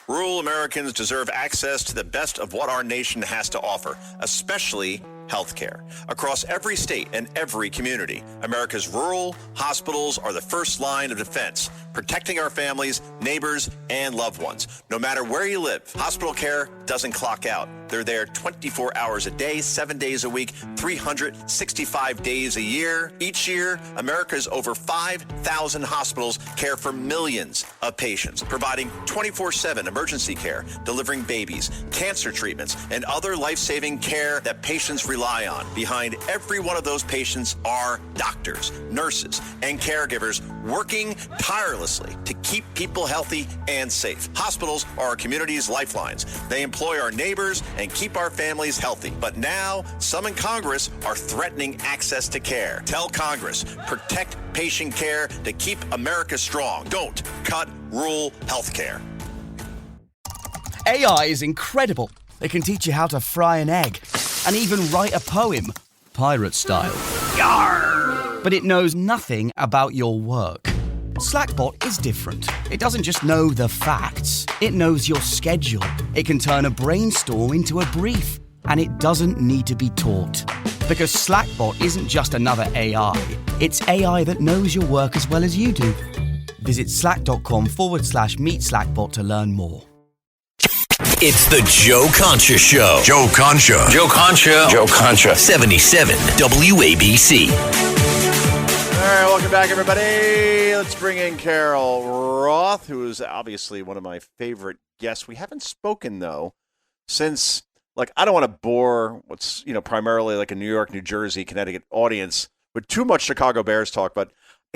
Rural Americans deserve access to the best of what our nation has to offer, especially healthcare. Across every state and every community, America's rural hospitals are the first line of defense, protecting our families, neighbors, and loved ones. No matter where you live, hospital care doesn't clock out. They're there 24 hours a day, 7 days a week, 365 days a year. Each year, America's over 5,000 hospitals care for millions of patients, providing 24/7 emergency care, delivering babies, cancer treatments, and other life-saving care that patients rely on. Behind every one of those patients are doctors, nurses, and caregivers working tirelessly to keep people healthy and safe. Hospitals are our community's lifelines. They employ our neighbors and keep our families healthy. But now, some in Congress are threatening access to care. Tell Congress, protect patient care to keep America strong. Don't cut rural health care. AI is incredible. It can teach you how to fry an egg and even write a poem, pirate style. Yarr! But it knows nothing about your work. Slackbot is different. It doesn't just know the facts. It knows your schedule. It can turn a brainstorm into a brief. And it doesn't need to be taught. Because Slackbot isn't just another AI. It's AI that knows your work as well as you do. Visit slack.com/meet Slackbot to learn more. It's the Joe Concha Show. Joe Concha. Joe Concha. Joe Concha. 77 WABC. All right, welcome back, everybody. Let's bring in Carol Roth, who is obviously one of my favorite guests. We haven't spoken, though, since, I don't want to bore what's, primarily like a New York, New Jersey, Connecticut audience with too much Chicago Bears talk. But,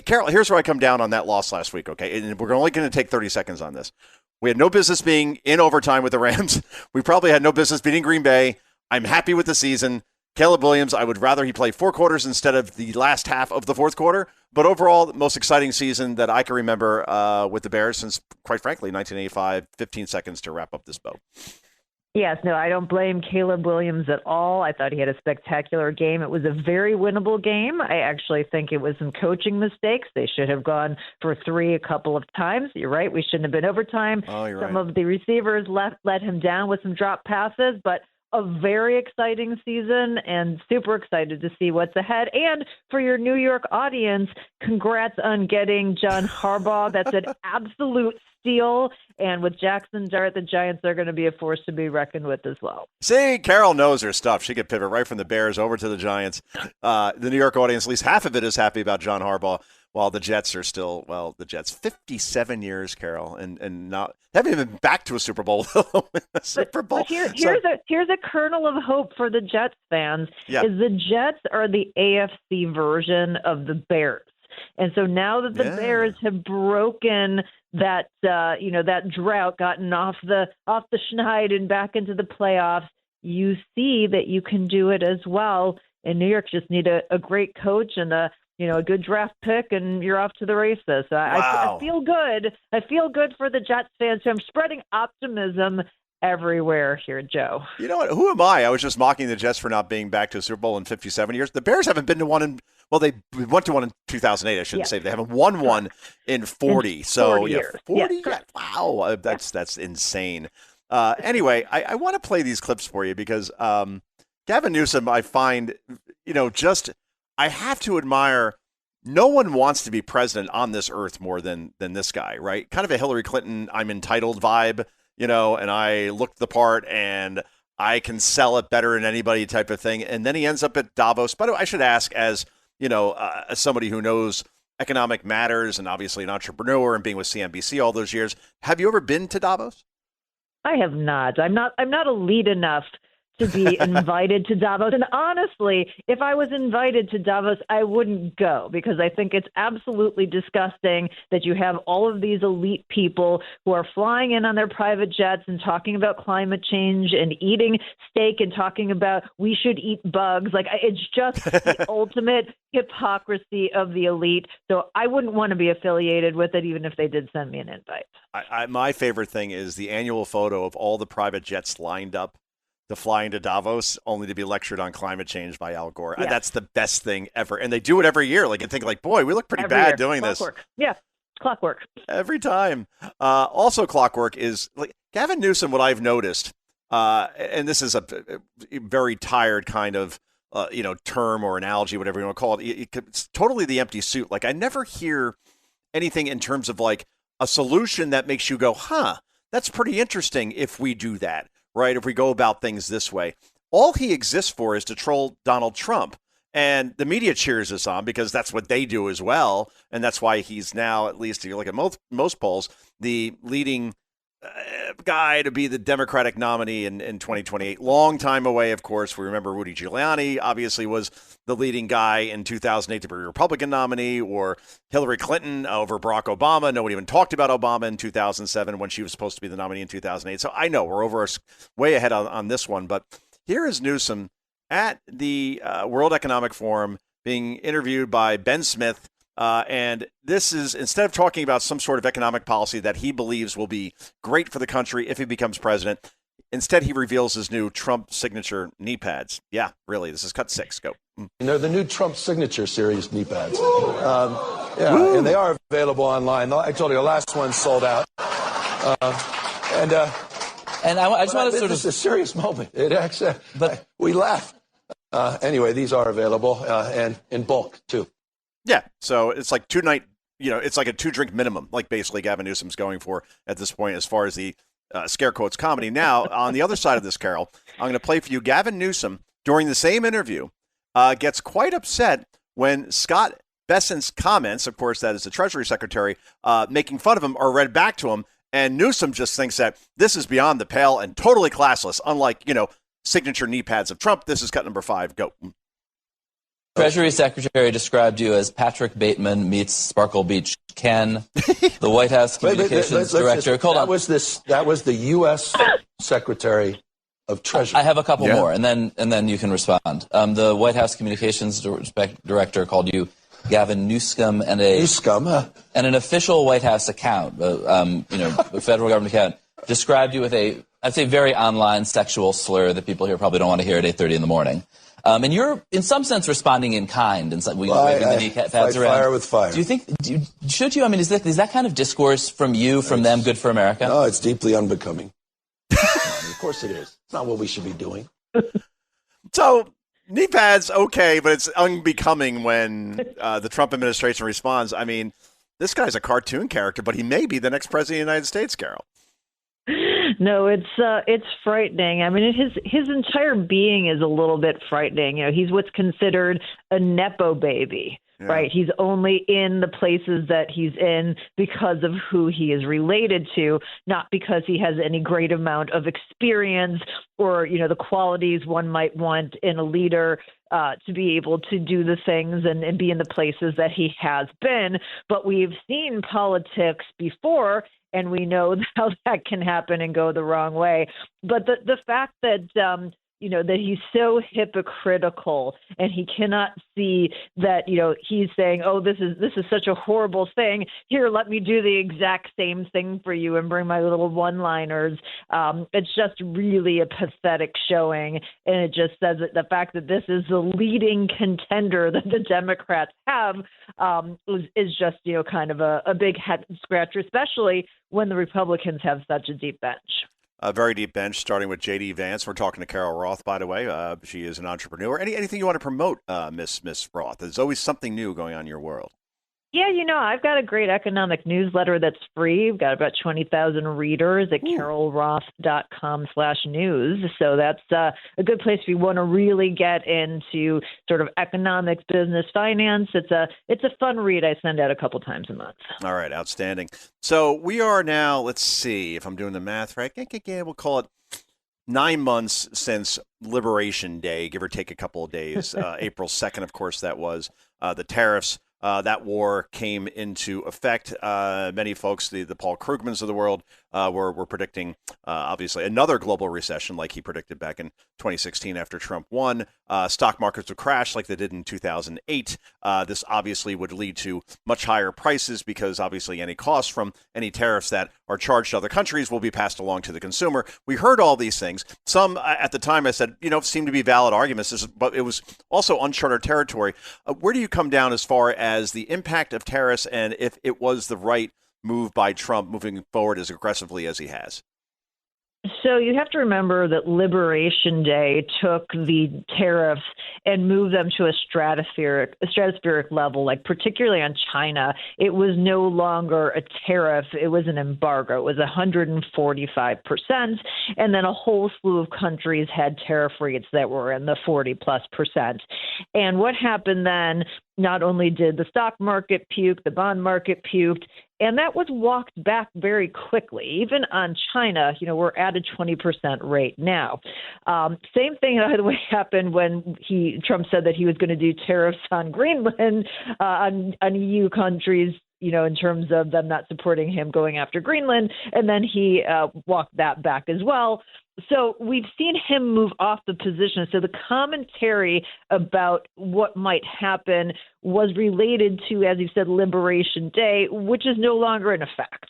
Carol, here's where I come down on that loss last week, okay? And we're only going to take 30 seconds on this. We had no business being in overtime with the Rams. We probably had no business beating Green Bay. I'm happy with the season. Caleb Williams, I would rather he play 4 quarters instead of the last half of the fourth quarter. But overall, the most exciting season that I can remember with the Bears since, quite frankly, 1985. 15 seconds to wrap up this boat. Yes, no, I don't blame Caleb Williams at all. I thought he had a spectacular game. It was a very winnable game. I actually think it was some coaching mistakes. They should have gone for 3 a couple of times. You're right. We shouldn't have been overtime. Oh, you're Some right. of the receivers let him down with some drop passes, but a very exciting season and super excited to see what's ahead. And for your New York audience, congrats on getting John Harbaugh. That's an absolute steal. And with Jackson Dart, the Giants are going to be a force to be reckoned with as well. See, Carol knows her stuff. She could pivot right from the Bears over to the Giants. The New York audience, at least half of it, is happy about John Harbaugh, while the Jets are still, the Jets, 57 years, Carol, and not haven't even been back to a Super Bowl. Super Bowl. But here's a kernel of hope for the Jets fans. Yeah. Is the Jets are the AFC version of the Bears. And so now that the Bears have broken that that drought, gotten off the schneid and back into the playoffs, you see that you can do it as well. And New York just need a great coach and a good draft pick, and you're off to the races. I feel good. I feel good for the Jets fans. So I'm spreading optimism everywhere here, Joe. You know what? Who am I? I was just mocking the Jets for not being back to a Super Bowl in 57 years. The Bears haven't been to one in, they went to one in 2008, I shouldn't say. They haven't won one in 40. So, 40 years. 40? Yeah, wow. That's insane. Anyway, I want to play these clips for you because Gavin Newsom, I find, I have to admire. No one wants to be president on this earth more than this guy, right? Kind of a Hillary Clinton, I'm entitled vibe, and I looked the part and I can sell it better than anybody type of thing. And then he ends up at Davos. By the way, I should ask, as somebody who knows economic matters and obviously an entrepreneur and being with CNBC all those years, have you ever been to Davos? I have not. I'm not elite enough to be invited to Davos. And honestly, if I was invited to Davos, I wouldn't go because I think it's absolutely disgusting that you have all of these elite people who are flying in on their private jets and talking about climate change and eating steak and talking about we should eat bugs. It's just the ultimate hypocrisy of the elite. So I wouldn't want to be affiliated with it, even if they did send me an invite. My favorite thing is the annual photo of all the private jets lined up to fly into Davos, only to be lectured on climate change by Al Gore. Yes. That's the best thing ever. And they do it every year. You think, boy, we look pretty Every bad year. doing Clockwork. this. Yeah, clockwork. Every time. Also clockwork is, Gavin Newsom, what I've noticed, and this is a very tired kind of term or analogy, whatever you want to call it. It's totally the empty suit. Like I never hear anything in terms of like a solution that makes you go, that's pretty interesting if we do that, right? If we go about things this way. All he exists for is to troll Donald Trump. And the media cheers us on because that's what they do as well. And that's why he's now, at least if you look at most polls, the leading guy to be the Democratic nominee in 2028. Long time away, of course. We remember Rudy Giuliani obviously was the leading guy in 2008 to be a Republican nominee, or Hillary Clinton over Barack Obama. No one even talked about Obama in 2007 when she was supposed to be the nominee in 2008. So I know we're way ahead on this one. But here is Newsom at the World Economic Forum being interviewed by Ben Smith. And this is, instead of talking about some sort of economic policy that he believes will be great for the country if he becomes president, instead he reveals his new Trump signature knee pads. Yeah, really. This is cut 6. Go. They're the new Trump signature series knee pads. And they are available online. I told you the last one sold out. And I just want to sort of... It's a serious moment. It actually, but we laugh. Anyway, these are available and in bulk, too. Yeah, so it's like it's like a 2-drink minimum, like basically Gavin Newsom's going for at this point as far as the scare quotes comedy. Now, on the other side of this, Carol, I'm going to play for you Gavin Newsom during the same interview gets quite upset when Scott Bessent's comments, of course, that is the Treasury Secretary, making fun of him are read back to him. And Newsom just thinks that this is beyond the pale and totally classless, unlike, signature knee pads of Trump. This is cut number 5. Go. Treasury Secretary described you as Patrick Bateman meets Sparkle Beach Ken, the White House Communications Director. That was the U.S. Secretary of Treasury. I have a couple more, and then you can respond. The White House Communications Director called you Gavin Newsom and an official White House account, a federal government account, described you with I'd say very online sexual slur that people here probably don't want to hear at 8:30 in the morning. And you're, in some sense, responding in kind. And waving the knee pads around. Fire with fire. Do you think, should you? I mean, is that kind of discourse from you, from them, good for America? No, it's deeply unbecoming. Of course it is. It's not what we should be doing. So, knee pads, okay, but it's unbecoming when the Trump administration responds. I mean, this guy's a cartoon character, but he may be the next president of the United States, Carol. No, it's frightening. I mean, his entire being is a little bit frightening. He's what's considered a Nepo baby, right? He's only in the places that he's in because of who he is related to, not because he has any great amount of experience or, the qualities one might want in a leader to be able to do the things and be in the places that he has been. But we've seen politics before, and we know how that can happen and go the wrong way. But the fact that, that he's so hypocritical and he cannot see that, he's saying, oh, this is such a horrible thing. Here, let me do the exact same thing for you and bring my little one-liners. It's just really a pathetic showing. And it just says that the fact that this is the leading contender that the Democrats have is just, kind of a big head scratcher, especially when the Republicans have such a deep bench. A very deep bench, starting with J.D. Vance. We're talking to Carol Roth, by the way. She is an entrepreneur. Anything you want to promote, Miss Roth? There's always something new going on in your world. Yeah, I've got a great economic newsletter that's free. We've got about 20,000 readers at carolroth.com/news. So that's a good place if you want to really get into sort of economics, business, finance. It's a fun read I send out a couple times a month. All right, outstanding. So we are now, let's see if I'm doing the math right. We'll call it 9 months since Liberation Day, give or take a couple of days. April 2nd, of course, that was the tariffs. That war came into effect. Many folks, the Paul Krugmans of the world, were predicting, obviously, another global recession like he predicted back in 2016 after Trump won. Stock markets would crash like they did in 2008. This obviously would lead to much higher prices because, obviously, any costs from any tariffs that are charged to other countries will be passed along to the consumer. We heard all these things. Some, at the time, I said, seemed to be valid arguments, but it was also uncharted territory. Where do you come down as far as the impact of tariffs and if it was the right move by Trump moving forward as aggressively as he has? So you have to remember that Liberation Day took the tariffs and moved them to a stratospheric level, like particularly on China. It was no longer a tariff. It was an embargo. It was 145%. And then a whole slew of countries had tariff rates that were in the 40+%. And what happened then, not only did the stock market puke, the bond market puked, and that was walked back very quickly. Even on China, we're at a 20% rate now. Same thing, by the way, happened when Trump said that he was going to do tariffs on Greenland, on EU countries, in terms of them not supporting him going after Greenland. And then he walked that back as well. So we've seen him move off the position. So the commentary about what might happen was related to, as you said, Liberation Day, which is no longer in effect.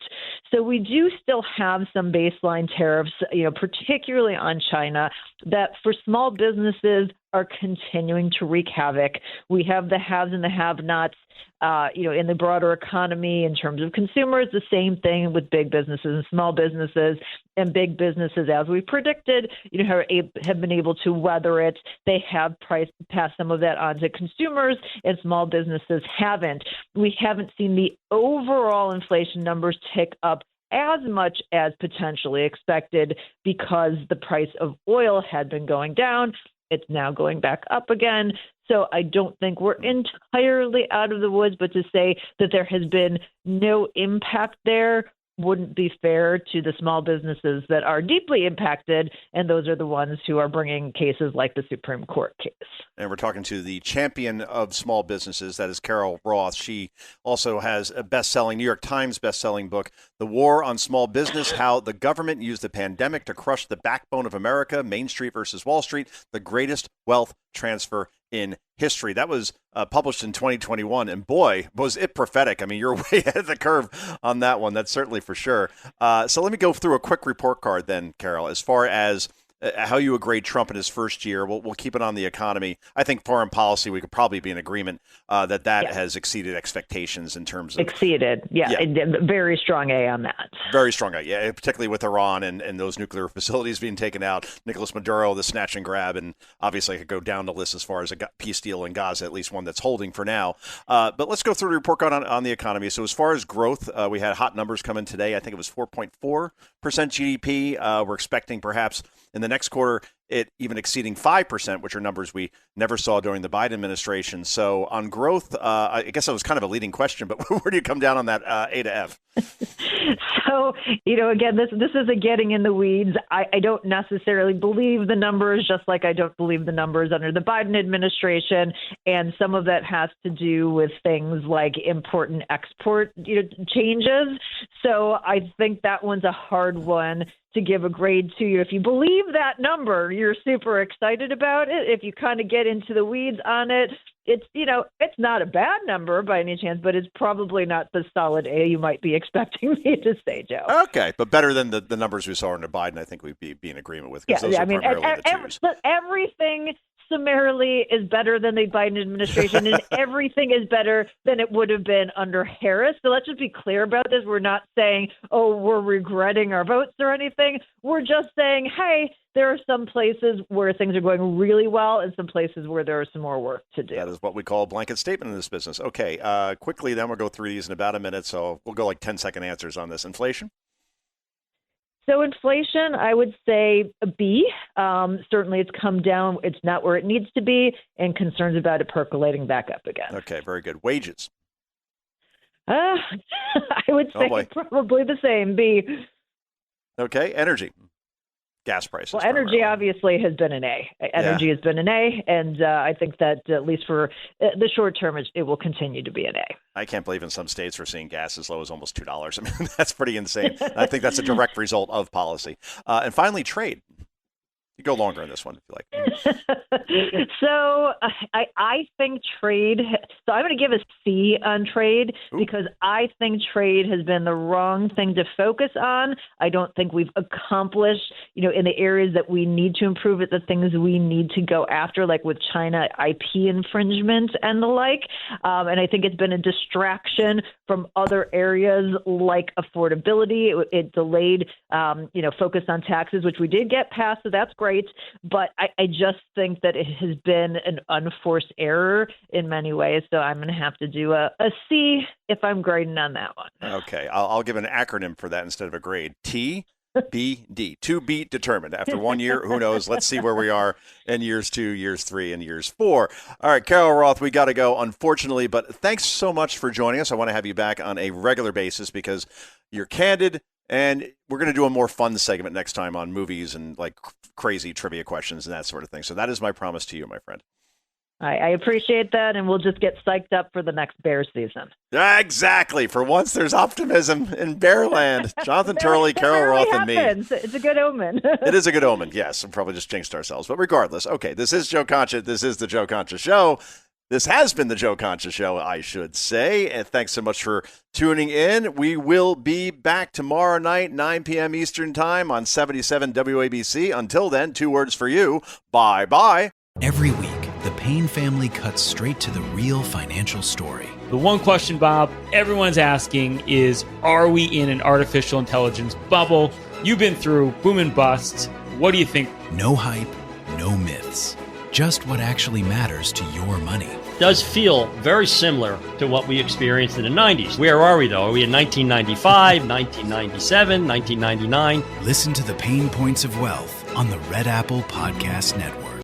So we do still have some baseline tariffs, particularly on China, that for small businesses are continuing to wreak havoc. We have the haves and the have-nots, in the broader economy in terms of consumers. The same thing with big businesses and small businesses. And big businesses, as we predicted, have been able to weather it. They have passed some of that on to consumers, and small businesses haven't. We haven't seen the overall inflation numbers tick up as much as potentially expected because the price of oil had been going down. It's now going back up again. So I don't think we're entirely out of the woods, but to say that there has been no impact there wouldn't be fair to the small businesses that are deeply impacted, and those are the ones who are bringing cases like the Supreme Court case. And we're talking to the champion of small businesses, that is Carol Roth. She also has a best-selling, New York Times best-selling book, The War on Small Business, How the Government Used the Pandemic to Crush the Backbone of America, Main Street versus Wall Street, the Greatest Wealth Transfer in History. That was published in 2021, and boy, was it prophetic. I mean, you're way ahead of the curve on that one. That's certainly for sure. So let me go through a quick report card then, Carol, as far as how you would grade Trump in his first year. We'll keep it on the economy. I think foreign policy, we could probably be in agreement that has exceeded expectations in terms of... Exceeded, yeah. Very strong A on that. Very strong A, yeah, particularly with Iran and those nuclear facilities being taken out. Nicolas Maduro, the snatch and grab, and obviously I could go down the list as far as a peace deal in Gaza, at least one that's holding for now. But let's go through the report card on the economy. So as far as growth, we had hot numbers come in today. I think it was 4.4% GDP. We're expecting perhaps in the next quarter, it even exceeding 5%, which are numbers we never saw during the Biden administration. So on growth, I guess that was kind of a leading question, but where do you come down on that A to F? So, again, this is a getting in the weeds. I don't necessarily believe the numbers, just like I don't believe the numbers under the Biden administration. And some of that has to do with things like import and export changes. So I think that one's a hard one to give a grade to. If you believe that number, you're super excited about it. If you kind of get into the weeds on it, it's not a bad number by any chance, but it's probably not the solid A you might be expecting me to say, Joe. Okay, but better than the numbers we saw under Biden, I think we'd be in agreement with. Yeah, I mean, everything summarily is better than the Biden administration, and everything is better than it would have been under Harris. So let's just be clear about this. We're not saying, we're regretting our votes or anything. We're just saying, hey, there are some places where things are going really well and some places where there is some more work to do. That is what we call a blanket statement in this business. Okay, quickly, then we'll go through these in about a minute. So we'll go like 10-second answers on this. Inflation? So inflation, I would say a B. Certainly it's come down. It's not where it needs to be, and concerns about it percolating back up again. Okay, very good. Wages? I would say probably the same, B. Okay, energy? Gas prices. Well, energy obviously has been an A. Energy has been an A, and I think that at least for the short term, it will continue to be an A. I can't believe in some states we're seeing gas as low as almost $2. I mean, that's pretty insane. I think that's a direct result of policy. And finally, trade. You go longer on this one if you like. So I think trade. So I'm going to give a C on trade because I think trade has been the wrong thing to focus on. I don't think we've accomplished, in the areas that we need to improve it, the things we need to go after, like with China IP infringement and the like. And I think it's been a distraction from other areas like affordability. It delayed, focus on taxes, which we did get past, so that's great. But I just think that it has been an unforced error in many ways. So I'm going to have to do a C if I'm grading on that one. Okay. I'll give an acronym for that instead of a grade. TBD. To be determined. After 1 year, who knows? Let's see where we are in years 2, years 3, and years 4. All right, Carol Roth, we got to go, unfortunately, but thanks so much for joining us. I want to have you back on a regular basis because you're candid, and we're going to do a more fun segment next time on movies and like crazy trivia questions and that sort of thing. So that is my promise to you, my friend. I appreciate that, and we'll just get psyched up for the next Bear season. Exactly. For once, there's optimism in Bearland. Jonathan Turley, Carol Roth, and me. It's a good omen. It is a good omen, yes. We probably just jinxed ourselves. But regardless, okay, this is Joe Concha. This is the Joe Concha Show. This has been the Joe Concha Show, I should say. And thanks so much for tuning in. We will be back tomorrow night, 9 p.m. Eastern Time on 77 WABC. Until then, 2 words for you. Bye-bye. Every week, the Payne family cuts straight to the real financial story. The one question, Bob, everyone's asking is, are we in an artificial intelligence bubble? You've been through boom and bust. What do you think? No hype, no myths. Just what actually matters to your money. Does feel very similar to what we experienced in the 90s. Where are we, though? Are we in 1995, 1997, 1999? Listen to the Pain Points of Wealth on the Red Apple Podcast Network.